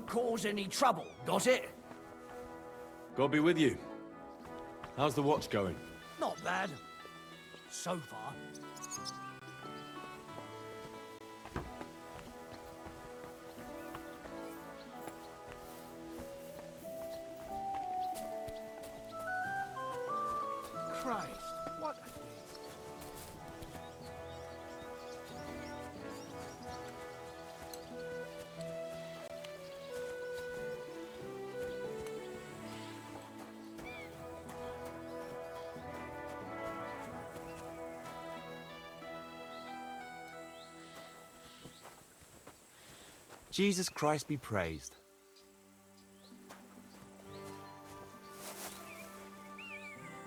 won't cause any trouble, does it? God be with you. How's the watch going? Not bad. So far. Christ, what a thing. Jesus Christ be praised.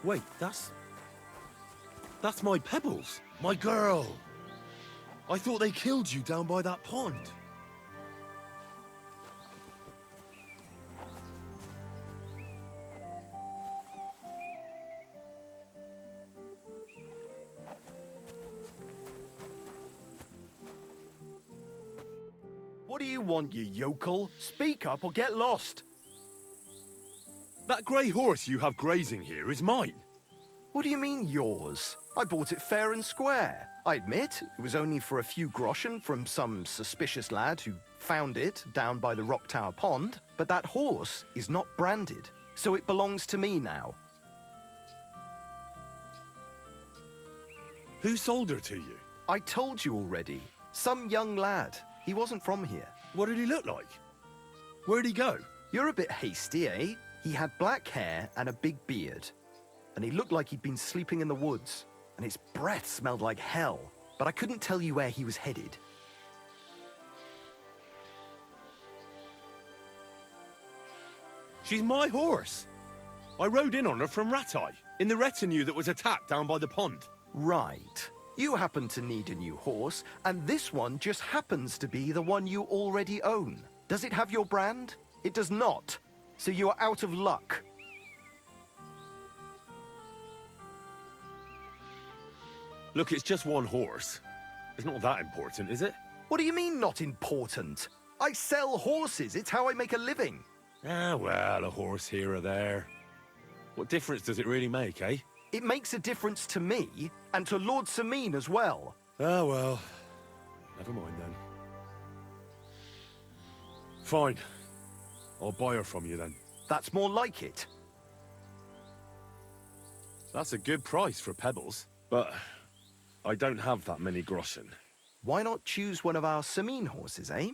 Wait, that's my Pebbles. My girl. I thought they killed you down by that pond. What do you want, you yokel? Speak up or get lost. That grey horse you have grazing here is mine. What do you mean, yours? I bought it fair and square. I admit, it was only for a few groschen from some suspicious lad who found it down by the Rock Tower Pond, but that horse is not branded, so it belongs to me now. Who sold her to you? I told you already. Some young lad. He wasn't from here. What did he look like? Where'd he go? You're a bit hasty, eh? He had black hair and a big beard. And he looked like he'd been sleeping in the woods. And his breath smelled like hell. But I couldn't tell you where he was headed. She's my horse. I rode in on her from Ratai, in the retinue that was attacked down by the pond. Right. You happen to need a new horse, and this one just happens to be the one you already own. Does it have your brand? It does not. So you are out of luck. Look, it's just one horse. It's not that important, is it? What do you mean, not important? I sell horses. It's how I make a living. Ah, well, a horse here or there. What difference does it really make, eh? It makes a difference to me, and to Lord Sameen as well. Ah, well. Never mind then. Fine. I'll buy her from you then. That's more like it. That's a good price for Pebbles, but I don't have that many groschen. Why not choose one of our Sameen horses, eh?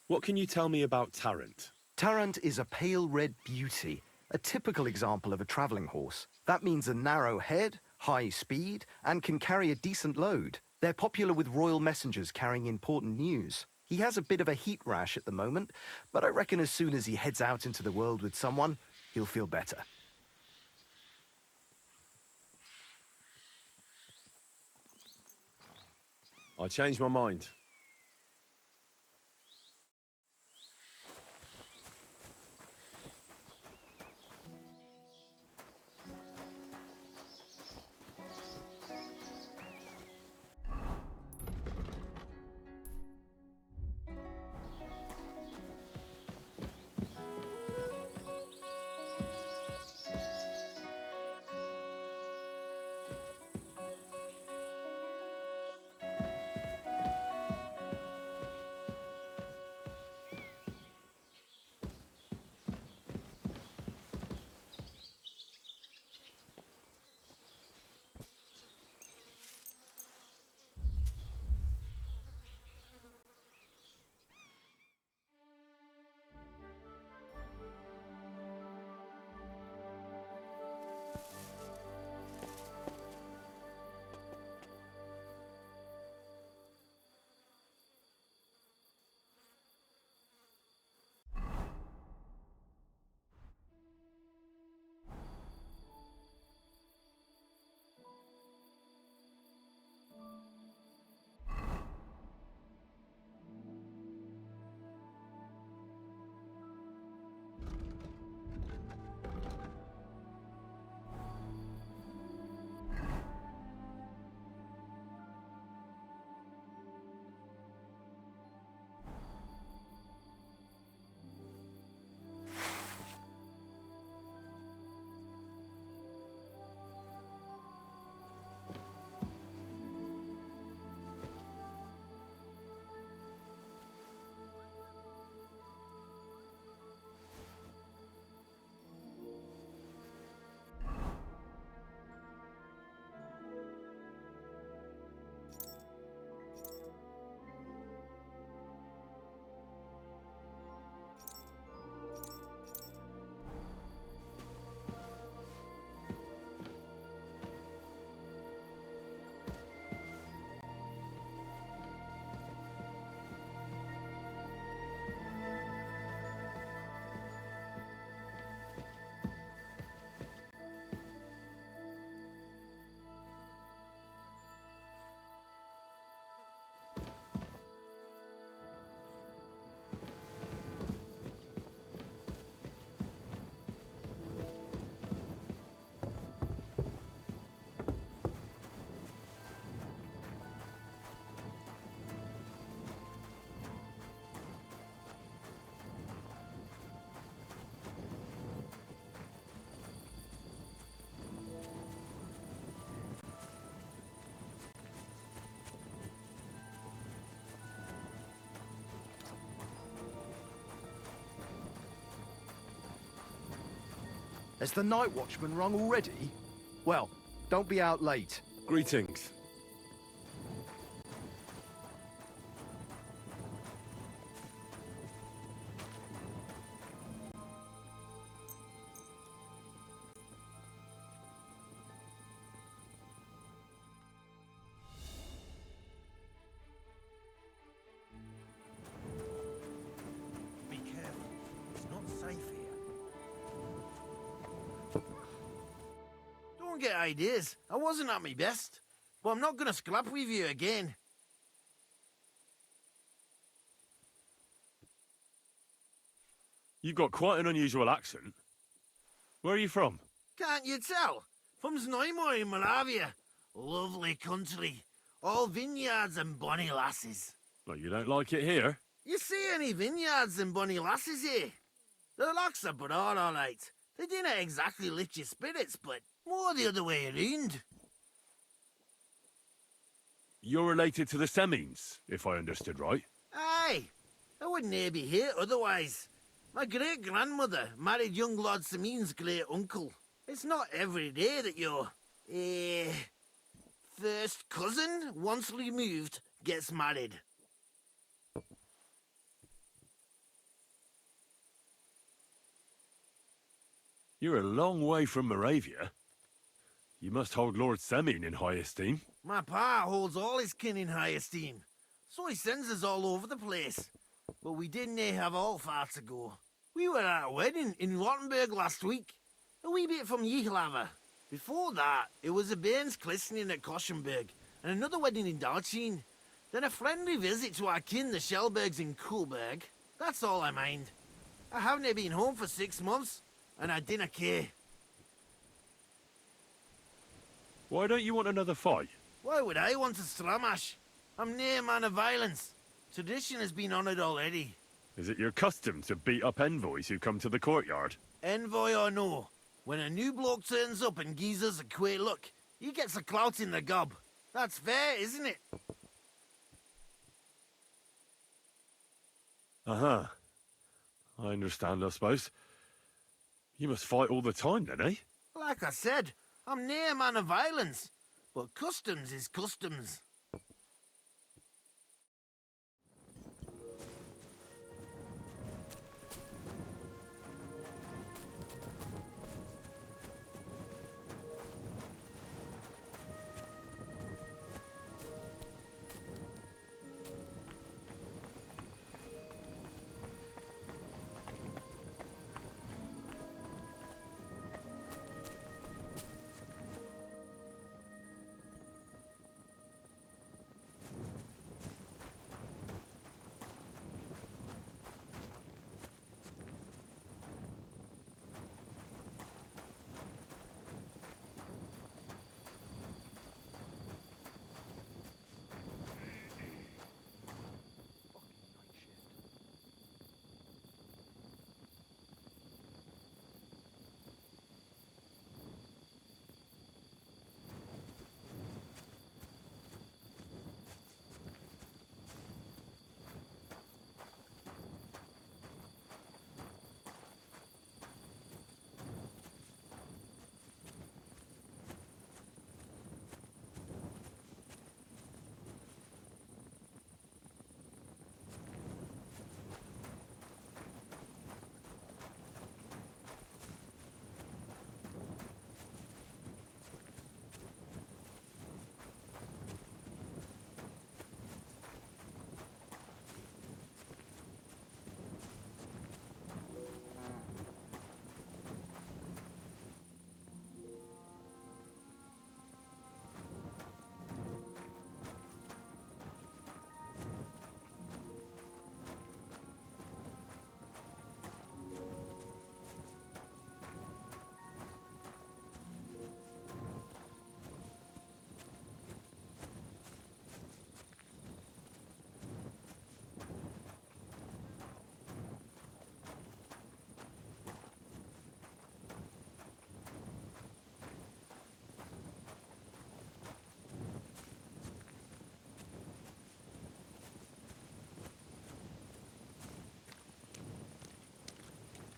What can you tell me about Tarrant? Tarrant is a pale red beauty, a typical example of a traveling horse. That means a narrow head, high speed, and can carry a decent load. They're popular with royal messengers carrying important news. He has a bit of a heat rash at the moment, but I reckon as soon as he heads out into the world with someone, he'll feel better. I changed my mind. Has the night watchman rung already? Well, don't be out late. Greetings. Be careful. It's not safe here. Don't get ideas. I wasn't at my best. But I'm not gonna scrap with you again. You've got quite an unusual accent. Where are you from? Can't you tell? From Znojmo in Moravia. Lovely country. All vineyards and bonny lasses. Well, you don't like it here? You see any vineyards and bonny lasses here? The locks are broad, all right. They didn't exactly lift your spirits, but more the other way around. You're related to the Semines, if I understood right. Aye, I wouldn't e'er be here otherwise. My great-grandmother married young Lord Semine's great-uncle. It's not every day that your, first cousin, once removed, gets married. You're a long way from Moravia. You must hold Lord Semine in high esteem. My pa holds all his kin in high esteem, so he sends us all over the place. But we didn't have all far to go. We were at a wedding in Rottenburg last week, a wee bit from Yihlava. Before that, it was a bairn's christening at Koschenberg, and another wedding in Dalchin. Then a friendly visit to our kin, the Schellbergs in Kuhlberg. That's all I mind. I haven't been home for 6 months, and I dinna care. Why don't you want another fight? Why would I want a stramash? I'm nae a man of violence. Tradition has been honoured already. Is it your custom to beat up envoys who come to the courtyard? Envoy or no, when a new bloke turns up and gives us a queer look, he gets a clout in the gob. That's fair, isn't it? Uh-huh. I understand, I suppose. You must fight all the time then, eh? Like I said, I'm nae a man of violence. But customs is customs.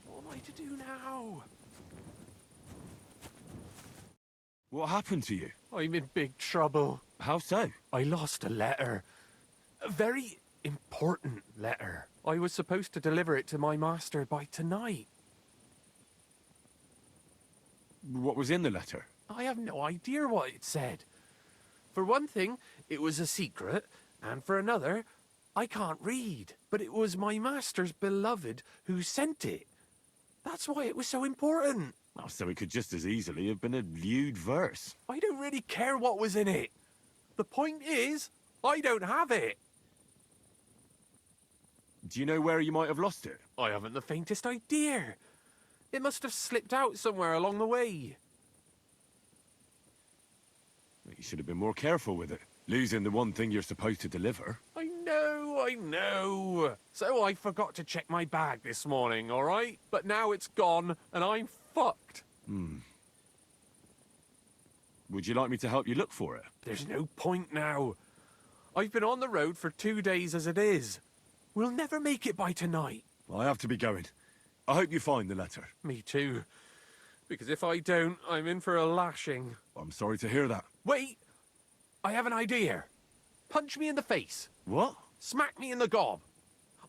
What am I to do now? What happened to you? I'm in big trouble. How so? I lost a letter. A very important letter. I was supposed to deliver it to my master by tonight. What was in the letter? I have no idea what it said. For one thing, it was a secret, and for another, I can't read. But it was my master's beloved who sent it. That's why it was so important. Oh, so it could just as easily have been a lewd verse. I don't really care what was in it. The point is, I don't have it. Do you know where you might have lost it? I haven't the faintest idea. It must have slipped out somewhere along the way. You should have been more careful with it. Losing the one thing you're supposed to deliver. I know. So I forgot to check my bag this morning, all right? But now it's gone, and I'm fucked. Would you like me to help you look for it? There's no point now. I've been on the road for 2 days as it is. We'll never make it by tonight. I have to be going. I hope you find the letter. Me too. Because if I don't, I'm in for a lashing. I'm sorry to hear that. Wait! I have an idea. Punch me in the face. What? Smack me in the gob.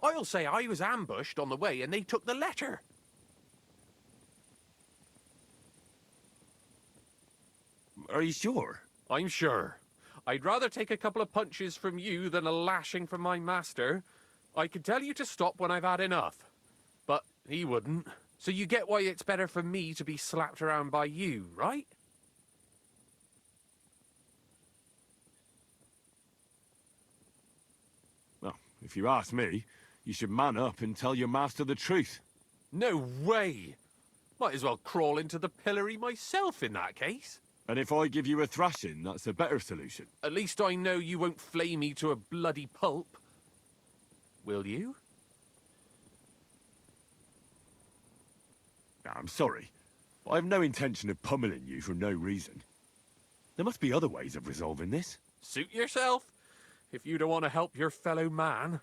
I'll say I was ambushed on the way and they took the letter. Are you sure? I'm sure. I'd rather take a couple of punches from you than a lashing from my master. I could tell you to stop when I've had enough. But he wouldn't. So you get why it's better for me to be slapped around by you, right? Well, if you ask me, you should man up and tell your master the truth. No way! Might as well crawl into the pillory myself in that case. And if I give you a thrashing, that's a better solution. At least I know you won't flay me to a bloody pulp. Will you? I'm sorry. I have no intention of pummeling you for no reason. There must be other ways of resolving this. Suit yourself, if you don't want to help your fellow man.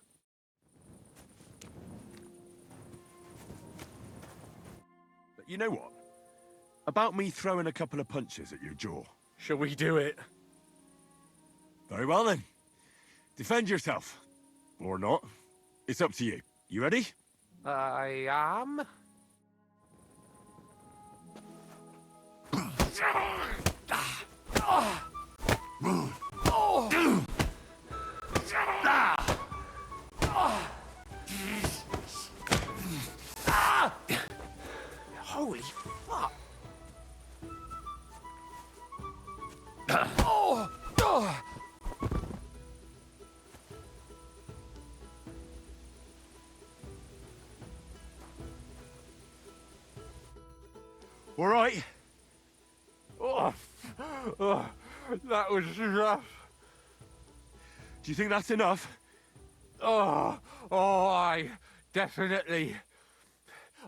But you know what? About me throwing a couple of punches at your jaw. Shall we do it? Very well then. Defend yourself. Or not. It's up to you. You ready? I am. Holy fuck! All right. That was rough. Do you think that's enough? I definitely.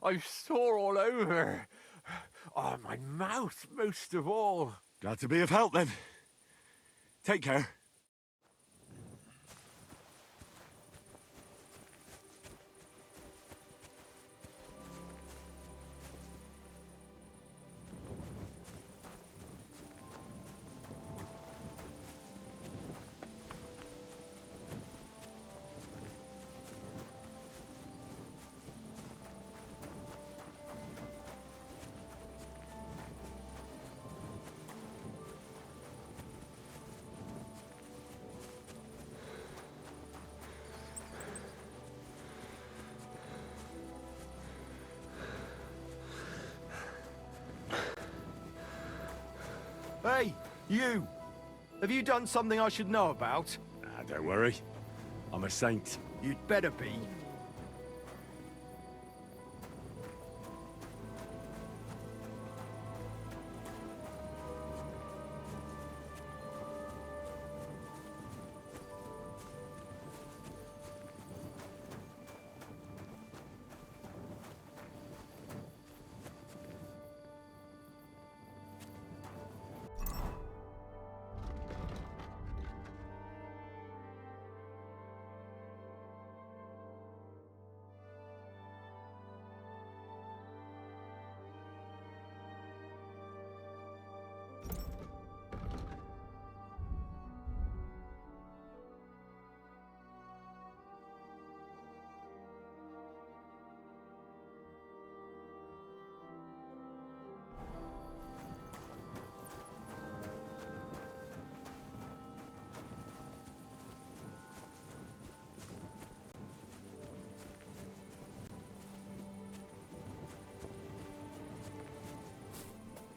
I'm sore all over. Oh, my mouth most of all. Glad to be of help then. Take care. Hey, you! Have you done something I should know about? Don't worry. I'm a saint. You'd better be.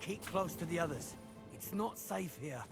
Keep close to the others. It's not safe here.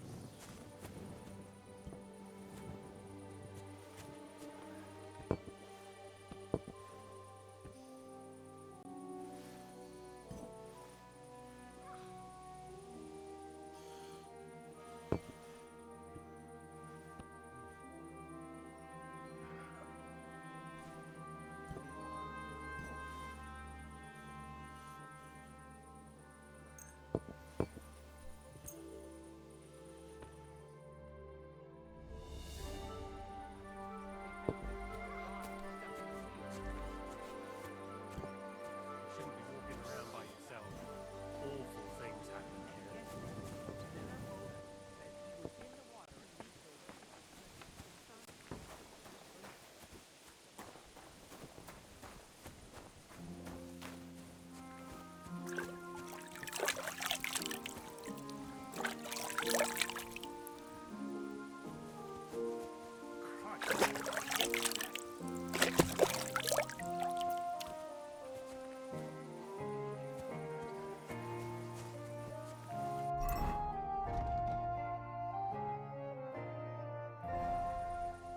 Shouldn't be walking around by yourself.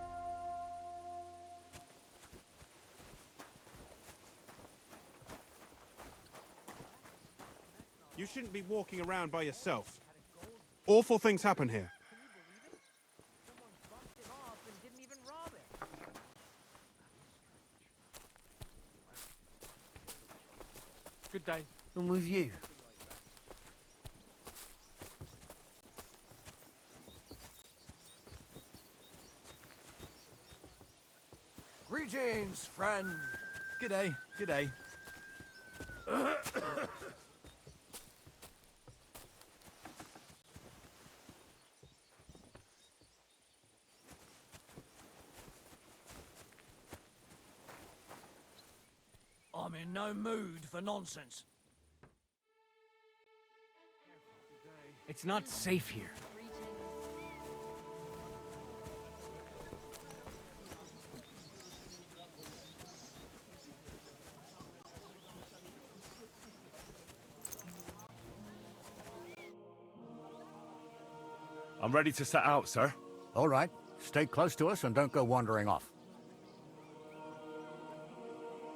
Awful things happen here. You shouldn't be walking around by yourself. Awful things happen here. Good day. And with you. Greetings, friend. G'day, g'day. I'm in no mood for nonsense. It's not safe here. I'm ready to set out, sir. All right. Stay close to us and don't go wandering off.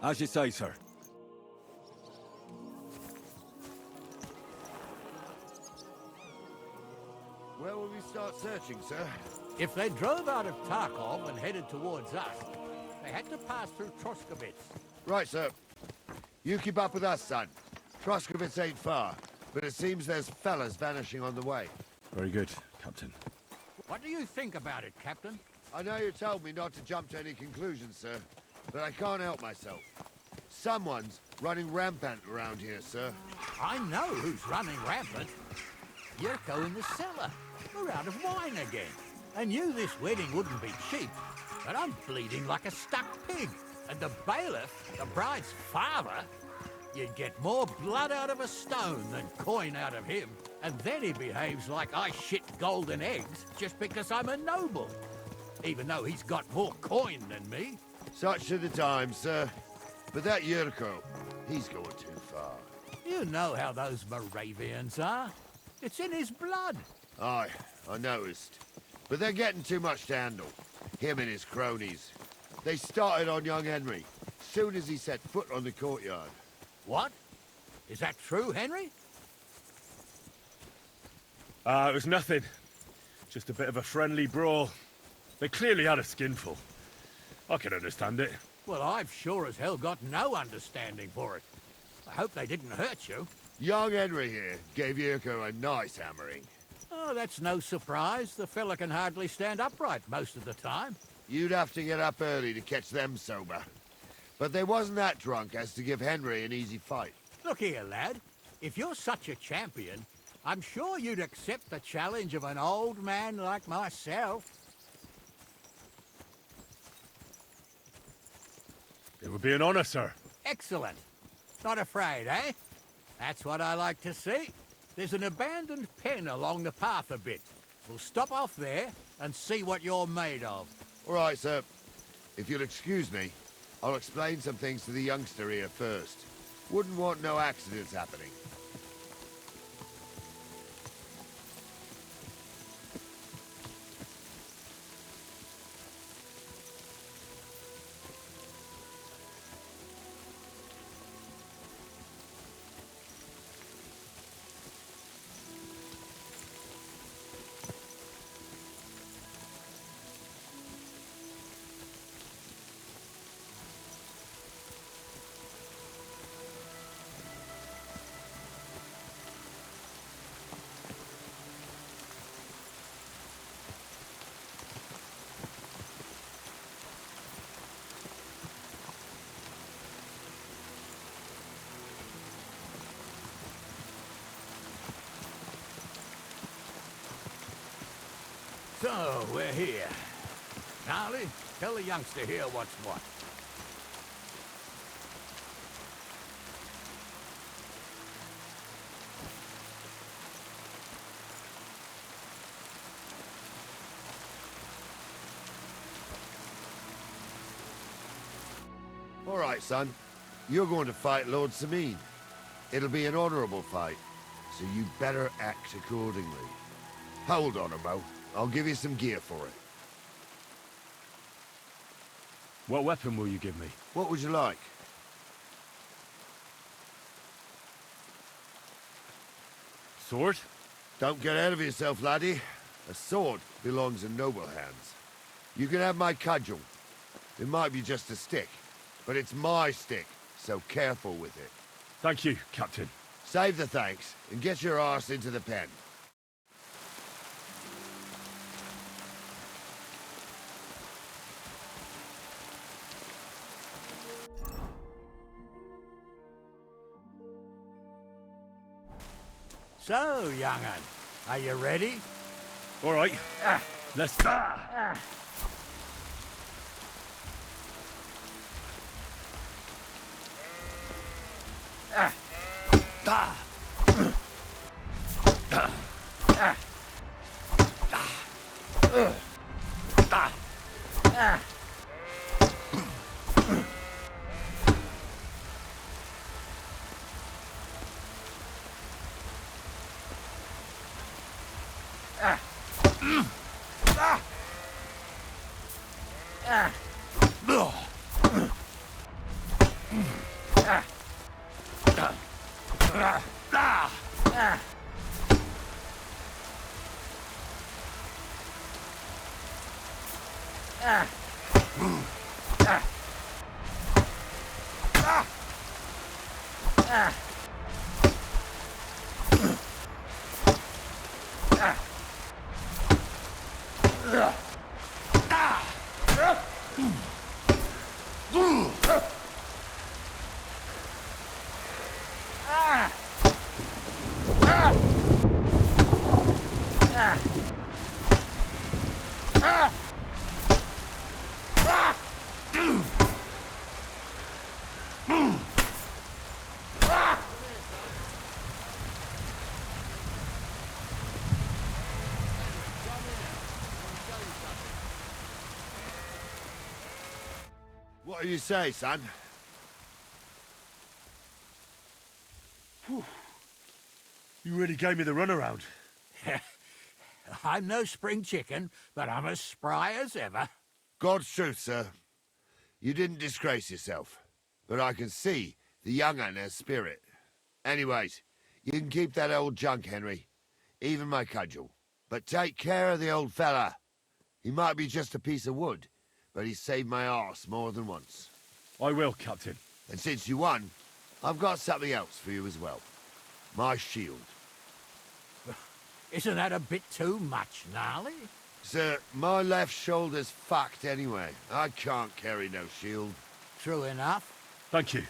As you say, sir. Where will we start searching, sir? If they drove out of Tarkov and headed towards us, they had to pass through Troskovitz. Right, sir. You keep up with us, son. Troskovitz ain't far, but it seems there's fellas vanishing on the way. Very good, Captain. What do you think about it, Captain? I know you told me not to jump to any conclusions, sir, but I can't help myself. Someone's running rampant around here, sir. I know who's running rampant. Yurko in the cellar. We're out of wine again. I knew this wedding wouldn't be cheap, but I'm bleeding like a stuck pig. And the bailiff, the bride's father, you'd get more blood out of a stone than coin out of him. And then he behaves like I shit golden eggs just because I'm a noble. Even though he's got more coin than me. Such are the times, sir. But that Yurko, he's going too far. You know how those Moravians are. It's in his blood. Aye, I noticed. But they're getting too much to handle. Him and his cronies. They started on young Henry, soon as he set foot on the courtyard. What? Is that true, Henry? It was nothing. Just a bit of a friendly brawl. They clearly had a skinful. I can understand it. Well, I've sure as hell got no understanding for it. I hope they didn't hurt you. Young Henry here gave Yurko a nice hammering. Oh, that's no surprise. The fella can hardly stand upright most of the time. You'd have to get up early to catch them sober. But they wasn't that drunk as to give Henry an easy fight. Look here, lad. If you're such a champion, I'm sure you'd accept the challenge of an old man like myself. It would be an honor, sir. Excellent. Not afraid, eh? That's what I like to see. There's an abandoned pen along the path a bit. We'll stop off there and see what you're made of. All right, sir. If you'll excuse me, I'll explain some things to the youngster here first. Wouldn't want no accidents happening. So, we're here. Gnarly, tell the youngster here what's what. All right, son. You're going to fight Lord Sameen. It'll be an honorable fight, so you better act accordingly. Hold on a mo. I'll give you some gear for it. What weapon will you give me? What would you like? Sword? Don't get ahead of yourself, laddie. A sword belongs in noble hands. You can have my cudgel. It might be just a stick, but it's my stick, so careful with it. Thank you, Captain. Save the thanks, and get your arse into the pen. So, young'un, are you ready? All right. Let's... What do you say, son? You really gave me the runaround. I'm no spring chicken, but I'm as spry as ever. God's truth, sir. You didn't disgrace yourself, but I can see the young'un has spirit. Anyways, you can keep that old junk, Henry. Even my cudgel. But take care of the old fella. He might be just a piece of wood, but he saved my arse more than once. I will, Captain. And since you won, I've got something else for you as well. My shield. Isn't that a bit too much, Gnarly? Sir, my left shoulder's fucked anyway. I can't carry no shield. True enough. Thank you.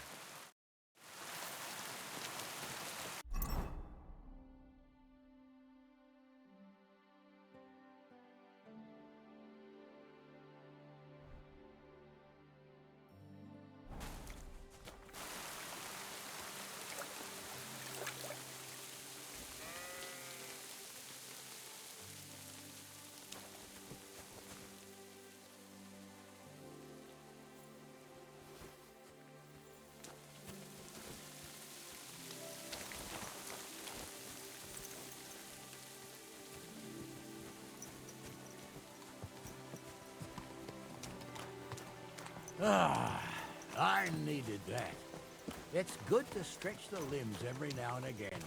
Ah, I needed that. It's good to stretch the limbs every now and again.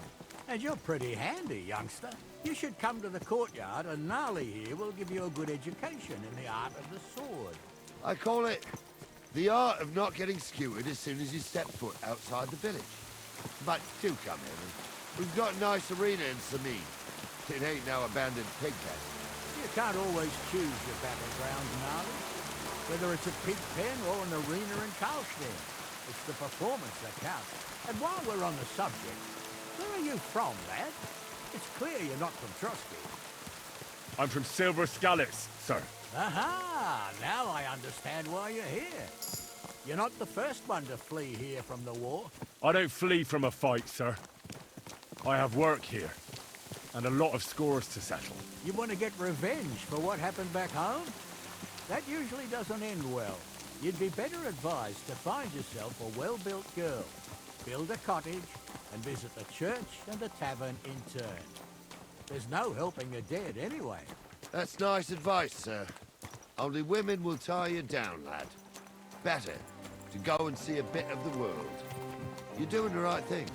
And you're pretty handy, youngster. You should come to the courtyard, and Gnarly here will give you a good education in the art of the sword. I call it the art of not getting skewered as soon as you step foot outside the village. But do come, Henry. We've got a nice arena in Sameen. It ain't no abandoned pig pen. You can't always choose your battlegrounds, Gnarly. Whether it's a pig pen or an arena in Karlstein, it's the performance that counts. And while we're on the subject, where are you from, lad? It's clear you're not from Trotsky. I'm from Silver Scallops, sir. Aha! Now I understand why you're here. You're not the first one to flee here from the war. I don't flee from a fight, sir. I have work here, and a lot of scores to settle. You want to get revenge for what happened back home? That usually doesn't end well. You'd be better advised to find yourself a well-built girl, build a cottage, and visit the church and the tavern in turn. There's no helping the dead anyway. That's nice advice, sir. Only women will tie you down, lad. Better to go and see a bit of the world. You're doing the right thing.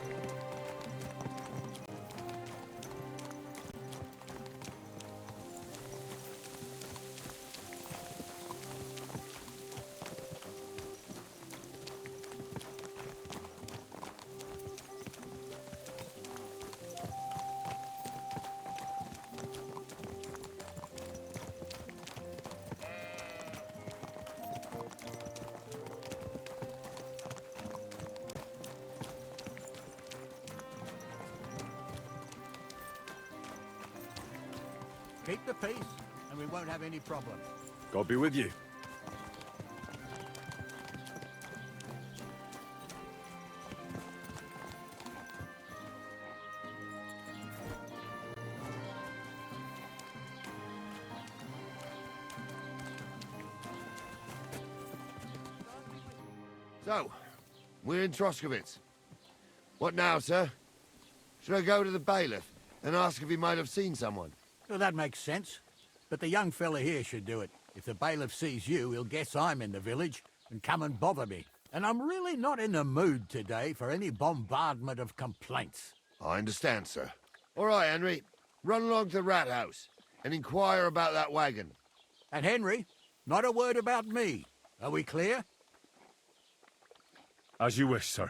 Keep the peace, and we won't have any problems. God be with you. So, we're in Troskowitz. What now, sir? Should I go to the bailiff and ask if he might have seen someone? Well, that makes sense. But the young fella here should do it. If the bailiff sees you, he'll guess I'm in the village and come and bother me. And I'm really not in the mood today for any bombardment of complaints. I understand, sir. All right, Henry. Run along to the rat house and inquire about that wagon. And Henry, not a word about me. Are we clear? As you wish, sir.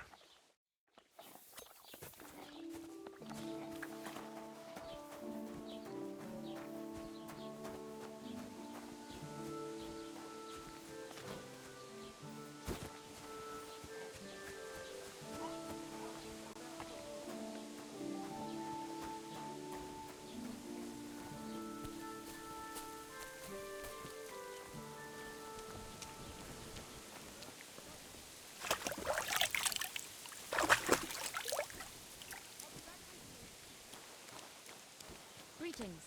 Greetings.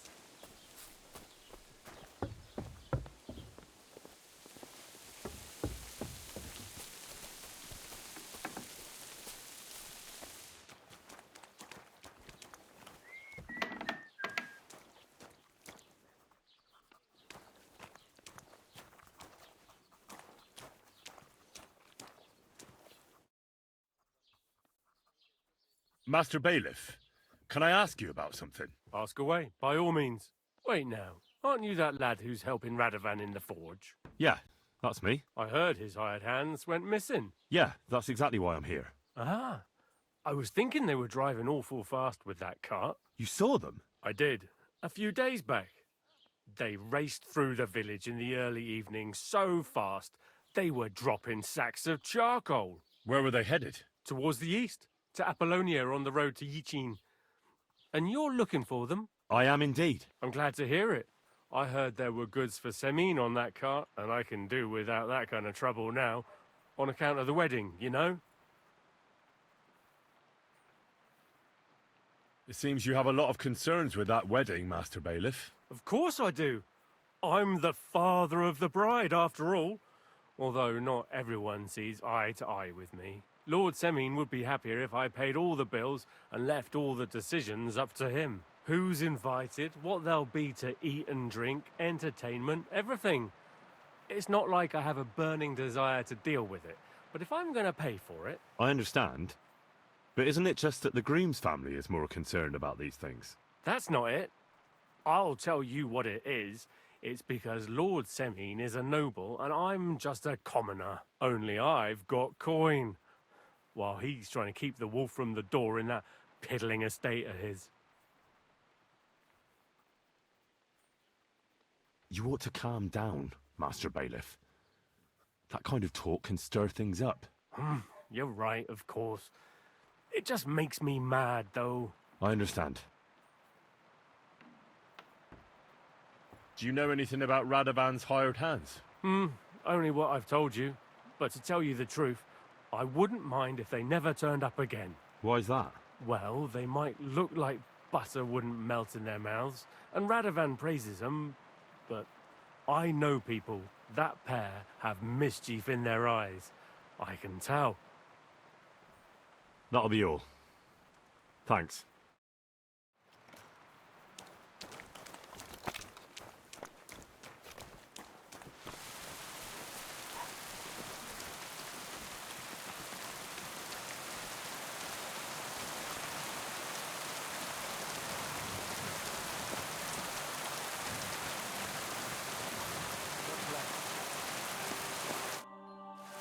Master Bailiff, can I ask you about something? Ask away, by all means. Wait now, aren't you that lad who's helping Radovan in the forge? Yeah, that's me. I heard his hired hands went missing. Yeah, that's exactly why I'm here. Ah, I was thinking they were driving awful fast with that cart. You saw them? I did, a few days back. They raced through the village in the early evening so fast, they were dropping sacks of charcoal. Where were they headed? Towards the east, to Apollonia on the road to Yichin. And you're looking for them? I am indeed. I'm glad to hear it. I heard there were goods for Semin on that cart, and I can do without that kind of trouble now, on account of the wedding, you know? It seems you have a lot of concerns with that wedding, Master Bailiff. Of course I do. I'm the father of the bride, after all. Although not everyone sees eye to eye with me. Lord Semin would be happier if I paid all the bills and left all the decisions up to him. Who's invited, what there'll be to eat and drink, entertainment, everything. It's not like I have a burning desire to deal with it, but if I'm going to pay for it... I understand. But isn't it just that the groom's family is more concerned about these things? That's not it. I'll tell you what it is. It's because Lord Semin is a noble and I'm just a commoner. Only I've got coin. While he's trying to keep the wolf from the door in that piddling estate of his. You ought to calm down, Master Bailiff. That kind of talk can stir things up. You're right, of course. It just makes me mad, though. I understand. Do you know anything about Radovan's hired hands? Only what I've told you. But to tell you the truth, I wouldn't mind if they never turned up again. Why's that? Well, they might look like butter wouldn't melt in their mouths, and Radovan praises them, but I know people. That pair have mischief in their eyes. I can tell. That'll be all. Thanks.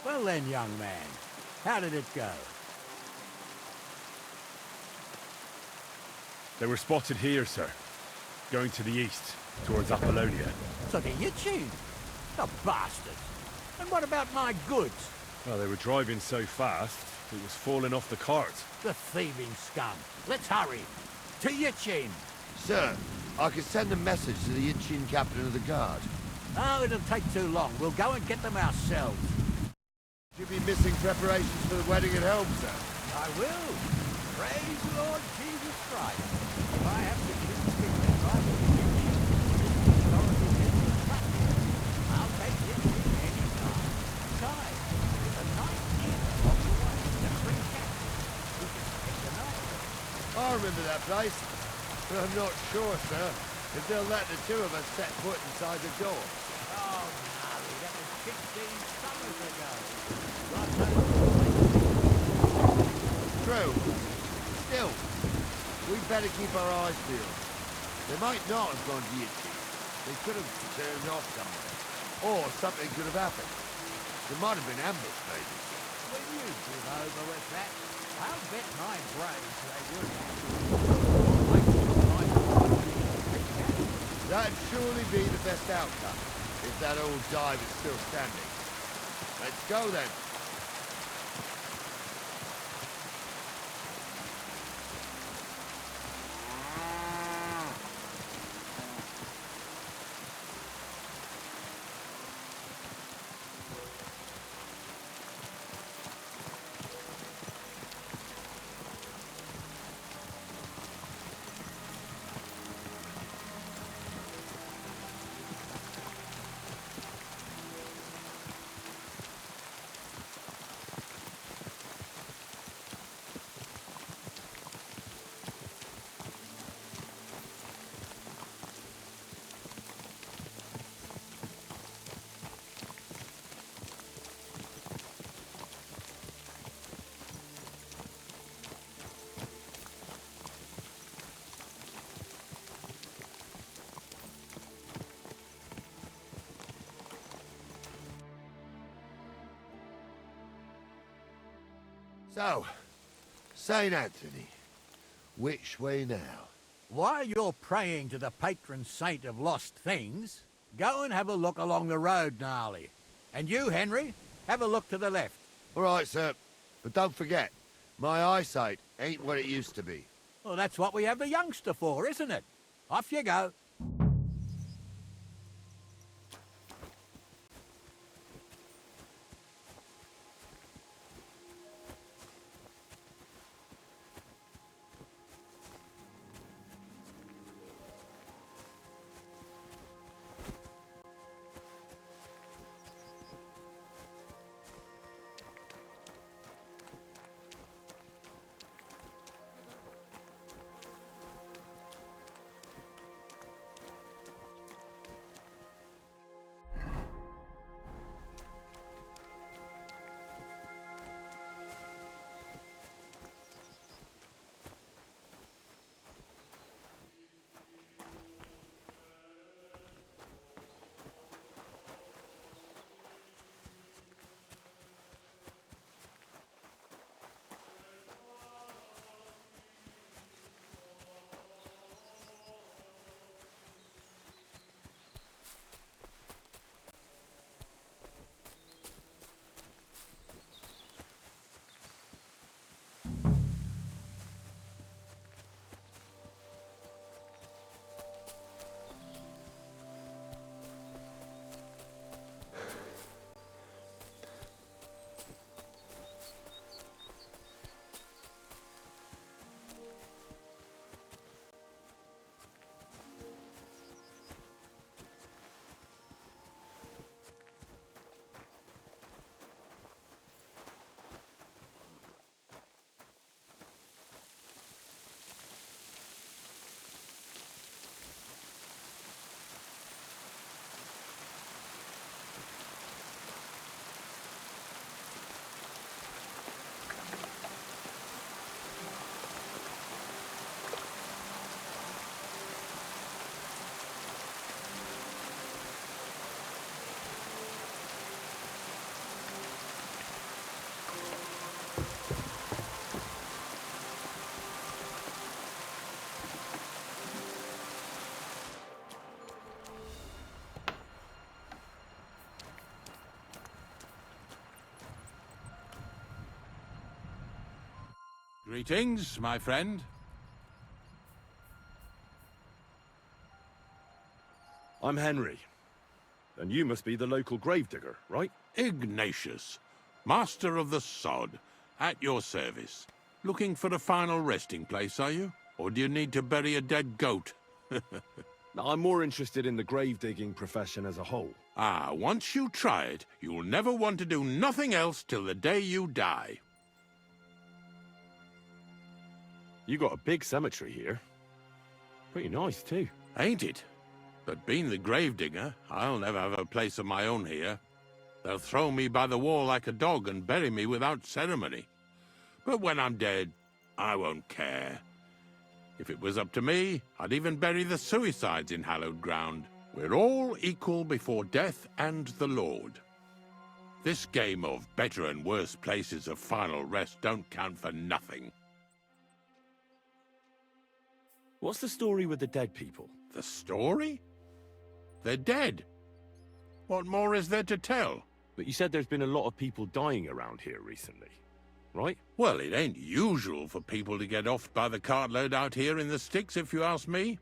Well then, young man, how did it go? They were spotted here, sir. Going to the east, towards Apollonia. So the Yitchin? The bastards! And what about my goods? Well, they were driving so fast, it was falling off the cart. The thieving scum. Let's hurry. To Yitchin! Sir, I can send a message to the Itchin captain of the guard. Oh, it'll take too long. We'll go and get them ourselves. You'll be missing preparations for the wedding at home, sir. I will. Praise Lord Jesus Christ. If I have to shoot England right at the beginning, authority is the practice. I'll take it any time. Besides, it's a nice inn off the way to bring cats. We can take the night. I remember that place, but I'm not sure, sir, if they'll let the two of us set foot inside the door. Oh, no, that was 16 summers ago. True. Still, we'd better keep our eyes peeled. They might not have gone to Yitchin. They could have turned off somewhere. Or something could have happened. There might have been ambush, maybe. When you give over with that, I'll bet my brains they would have. That'd surely be the best outcome, if that old dive is still standing. Let's go then. So, St. Anthony, which way now? While you're praying to the patron saint of lost things, go and have a look along the road, Gnarly. And you, Henry, have a look to the left. All right, sir. But don't forget, my eyesight ain't what it used to be. Well, that's what we have the youngster for, isn't it? Off you go. Greetings, my friend. I'm Henry. And you must be the local gravedigger, right? Ignatius, master of the sod, at your service. Looking for a final resting place, are you? Or do you need to bury a dead goat? No, I'm more interested in the grave-digging profession as a whole. Ah, once you try it, you'll never want to do nothing else till the day you die. You got a big cemetery here. Pretty nice, too. Ain't it? But being the gravedigger, I'll never have a place of my own here. They'll throw me by the wall like a dog and bury me without ceremony. But when I'm dead, I won't care. If it was up to me, I'd even bury the suicides in hallowed ground. We're all equal before death and the Lord. This game of better and worse places of final rest don't count for nothing. What's the story with the dead people? The story? They're dead. What more is there to tell? But you said there's been a lot of people dying around here recently, right? Well, it ain't usual for people to get off by the cartload out here in the sticks, if you ask me.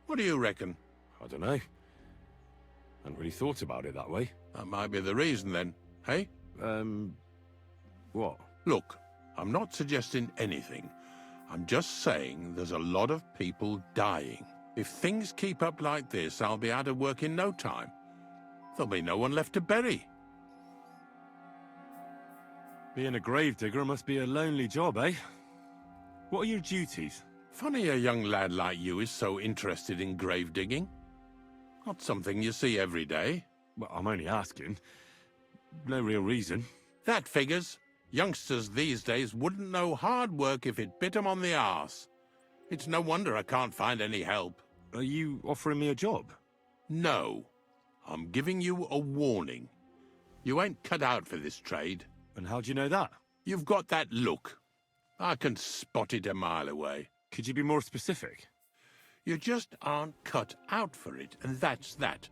What do you reckon? I don't know. Hadn't really thought about it that way. That might be the reason, then, hey? What? Look, I'm not suggesting anything. I'm just saying there's a lot of people dying. If things keep up like this, I'll be out of work in no time. There'll be no one left to bury. Being a gravedigger must be a lonely job, eh? What are your duties? Funny a young lad like you is so interested in grave digging. Not something you see every day. Well, I'm only asking. No real reason. That figures. Youngsters these days wouldn't know hard work if it bit 'em on the arse. It's no wonder I can't find any help. Are you offering me a job? No. I'm giving you a warning. You ain't cut out for this trade. And how do you know that? You've got that look. I can spot it a mile away. Could you be more specific? You just aren't cut out for it, and that's that.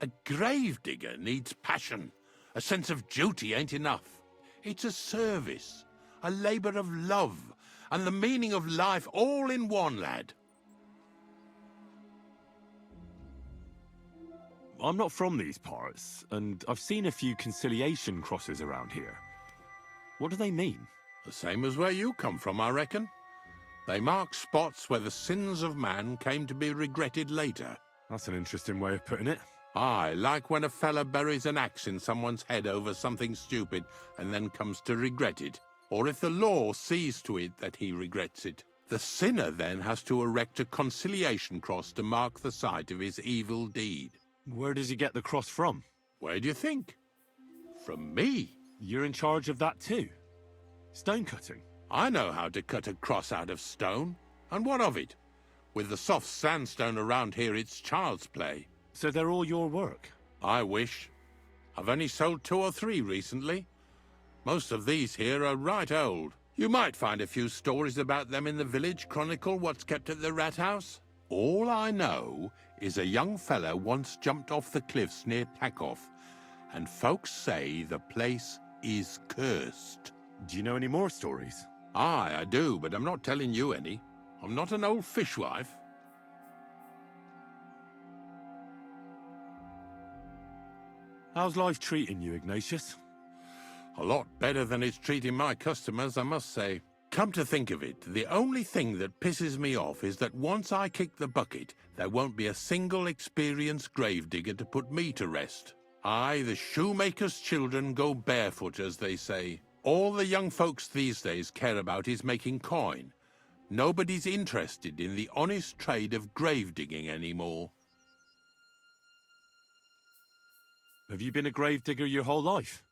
A gravedigger needs passion. A sense of duty ain't enough. It's a service, a labour of love, and the meaning of life all in one, lad. I'm not from these parts, and I've seen a few conciliation crosses around here. What do they mean? The same as where you come from, I reckon. They mark spots where the sins of man came to be regretted later. That's an interesting way of putting it. Aye, like when a fella buries an axe in someone's head over something stupid and then comes to regret it. Or if the law sees to it that he regrets it. The sinner then has to erect a conciliation cross to mark the site of his evil deed. Where does he get the cross from? Where do you think? From me. You're in charge of that too? Stone cutting? I know how to cut a cross out of stone. And what of it? With the soft sandstone around here, it's child's play. So they're all your work? I wish. I've only sold 2 or 3 recently. Most of these here are right old. You might find a few stories about them in the village chronicle what's kept at the rat house. All I know is a young fella once jumped off the cliffs near Takoff, and folks say the place is cursed. Do you know any more stories? Aye, I do, but I'm not telling you any. I'm not an old fishwife. How's life treating you, Ignatius? A lot better than it's treating my customers, I must say. Come to think of it, the only thing that pisses me off is that once I kick the bucket, there won't be a single experienced gravedigger to put me to rest. Aye, the shoemaker's children go barefoot, as they say. All the young folks these days care about is making coin. Nobody's interested in the honest trade of grave-digging anymore. Have you been a gravedigger your whole life?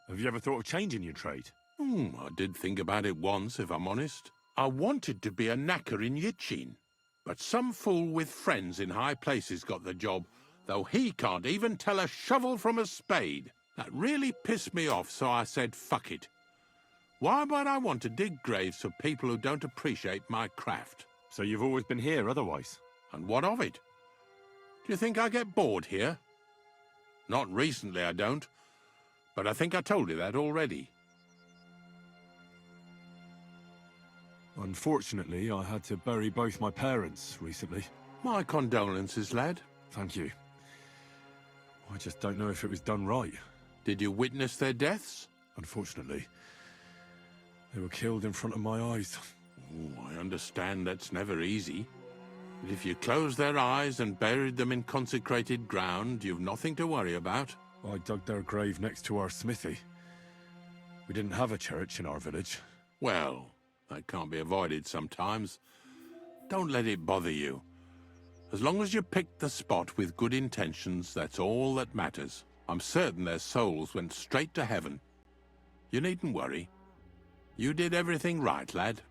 Have you ever thought of changing your trade? I did think about it once, if I'm honest. I wanted to be a knacker in Yitchin, but some fool with friends in high places got the job, though he can't even tell a shovel from a spade. That really pissed me off, so I said, fuck it. Why would I want to dig graves for people who don't appreciate my craft? So you've always been here otherwise? And what of it? Do you think I get bored here? Not recently, I don't. But I think I told you that already. Unfortunately, I had to bury both my parents recently. My condolences, lad. Thank you. I just don't know if it was done right. Did you witness their deaths? Unfortunately, they were killed in front of my eyes. Oh, I understand that's never easy. But if you closed their eyes and buried them in consecrated ground, you've nothing to worry about. I dug their grave next to our smithy. We didn't have a church in our village. Well, that can't be avoided sometimes. Don't let it bother you. As long as you picked the spot with good intentions, that's all that matters. I'm certain their souls went straight to heaven. You needn't worry. You did everything right, lad.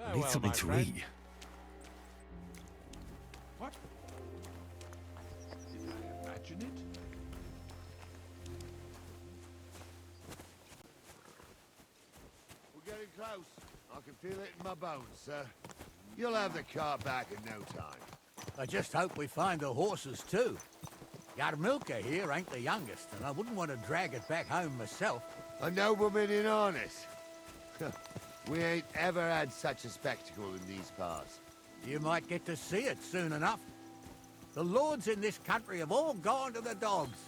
I need something to eat. What? Did I imagine it? We're getting close. I can feel it in my bones, sir. You'll have the car back in no time. I just hope we find the horses too. Yarmilka here ain't the youngest, and I wouldn't want to drag it back home myself. A nobleman in harness. We ain't ever had such a spectacle in these parts. You might get to see it soon enough. The lords in this country have all gone to the dogs.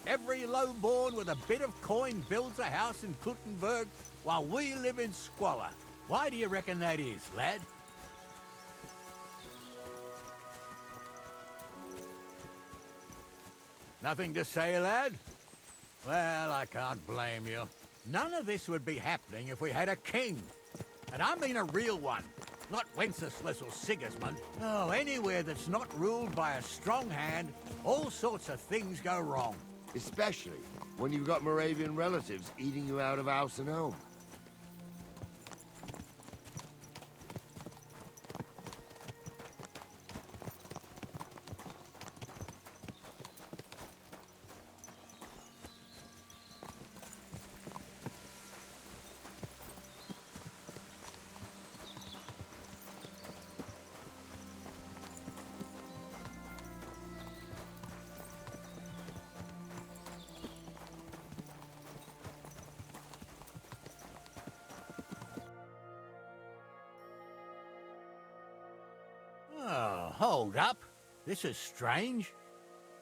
Every lowborn with a bit of coin builds a house in Kuttenberg, while we live in squalor. Why do you reckon that is, lad? Nothing to say, lad? Well, I can't blame you. None of this would be happening if we had a king. And I mean a real one. Not Wenceslas or Sigismund. Oh, anywhere that's not ruled by a strong hand, all sorts of things go wrong. Especially when you've got Moravian relatives eating you out of house and home. Oh, hold up. This is strange.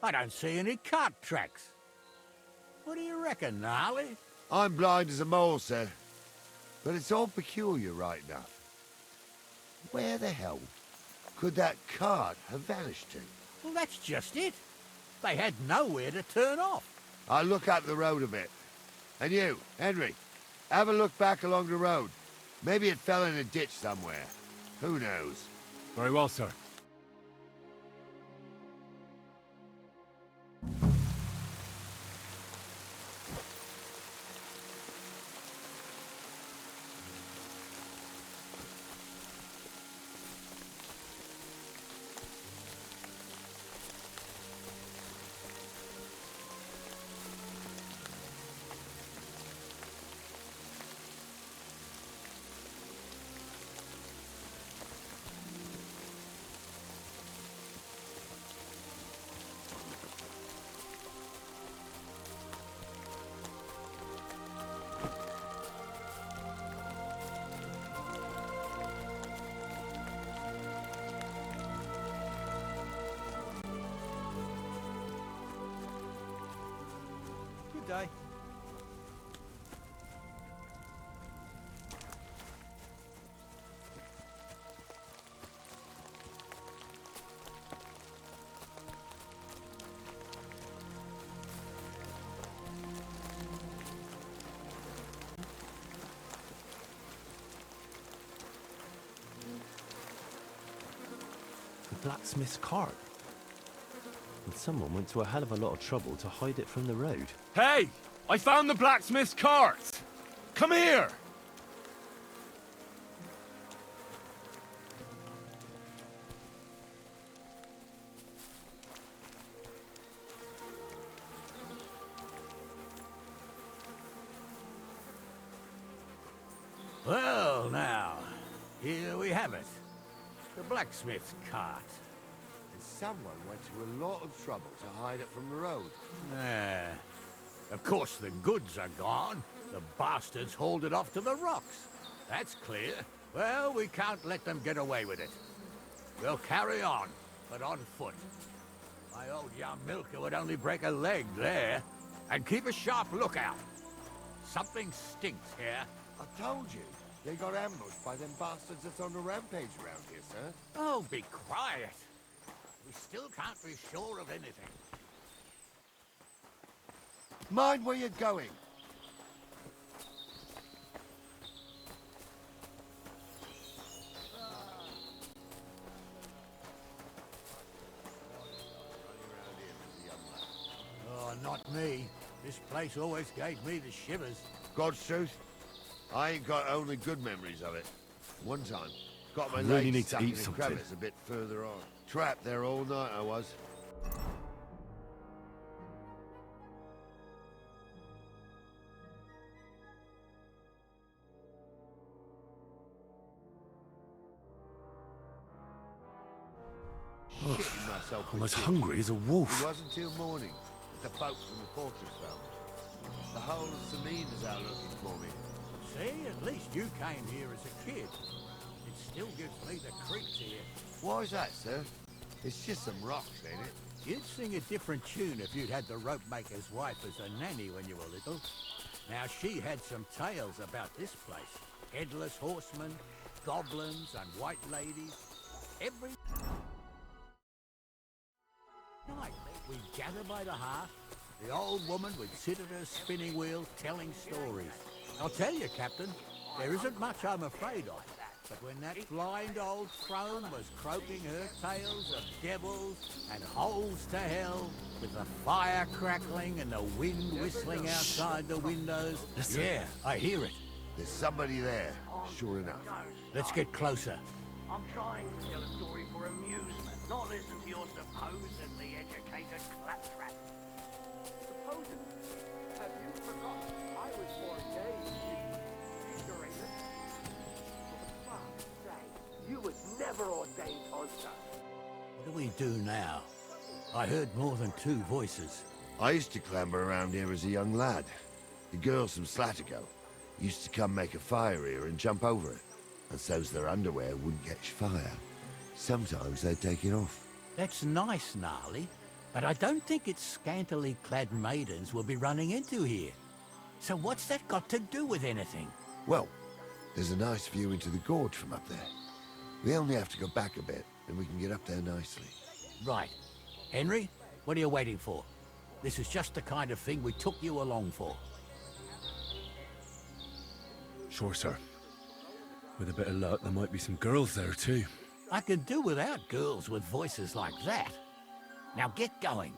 I don't see any cart tracks. What do you reckon, Gnarly? I'm blind as a mole, sir. But it's all peculiar right now. Where the hell could that cart have vanished to? Well, that's just it. They had nowhere to turn off. I'll look up the road a bit. And you, Henry, have a look back along the road. Maybe it fell in a ditch somewhere. Who knows? Very well, sir. Good day. The blacksmith's cart. And someone went to a hell of a lot of trouble to hide it from the road. Hey! I found the blacksmith's cart! Come here! Well, now, here we have it. The blacksmith's cart. And someone went to a lot of trouble to hide it from the road. Of course, the goods are gone. The bastards hauled it off to the rocks. That's clear. Well, we can't let them get away with it. We'll carry on, but on foot. My old young milker would only break a leg there. And keep a sharp lookout. Something stinks here. I told you. They got ambushed by them bastards that's on the rampage around here, sir. Oh, be quiet. We still can't be sure of anything. Mind where you're going. Oh, not me. This place always gave me the shivers. God's truth, I ain't got only good memories of it. One time, got my I really legs need to stuck eat in a something. crevice a bit further on. Trapped there all night I was. Shitting myself I'm with as shit. hungry as a wolf. It wasn't till morning that the folks from the fortress found me. The whole of Samina's out looking for me. See, at least you came here as a kid. It still gives me the creeps here. Why's that, sir? It's just some rocks, ain't it? You'd sing a different tune if you'd had the rope maker's wife as a nanny when you were little. Now, she had some tales about this place. Headless horsemen, goblins, and white ladies. Every night, we'd gather by the hearth. The old woman would sit at her spinning wheel telling stories. I'll tell you, Captain, there isn't much I'm afraid of. But when that blind old crone was croaking her tales of devils and holes to hell, with the fire crackling and the wind whistling outside the windows, yeah, I hear it. There's somebody there, sure enough. Let's get closer. I'm trying to tell a story for amusement, not listen to your supposedly educated claptrap. Supposedly? Have you forgotten I was ordained in ignorance? For fuck's sake, you was never ordained, Hunter. What do we do now? I heard more than two voices. I used to clamber around here as a young lad. The girls from Slatigo used to come make a fire here and jump over it. And so's their underwear wouldn't catch fire. Sometimes they'd take it off. That's nice, Gnarly, but I don't think it's scantily clad maidens we'll be running into here. So what's that got to do with anything? Well, there's a nice view into the gorge from up there. We only have to go back a bit, and we can get up there nicely. Right. Henry, what are you waiting for? This is just the kind of thing we took you along for. Sure, sir. With a bit of luck, there might be some girls there too. I could do without girls with voices like that. Now get going.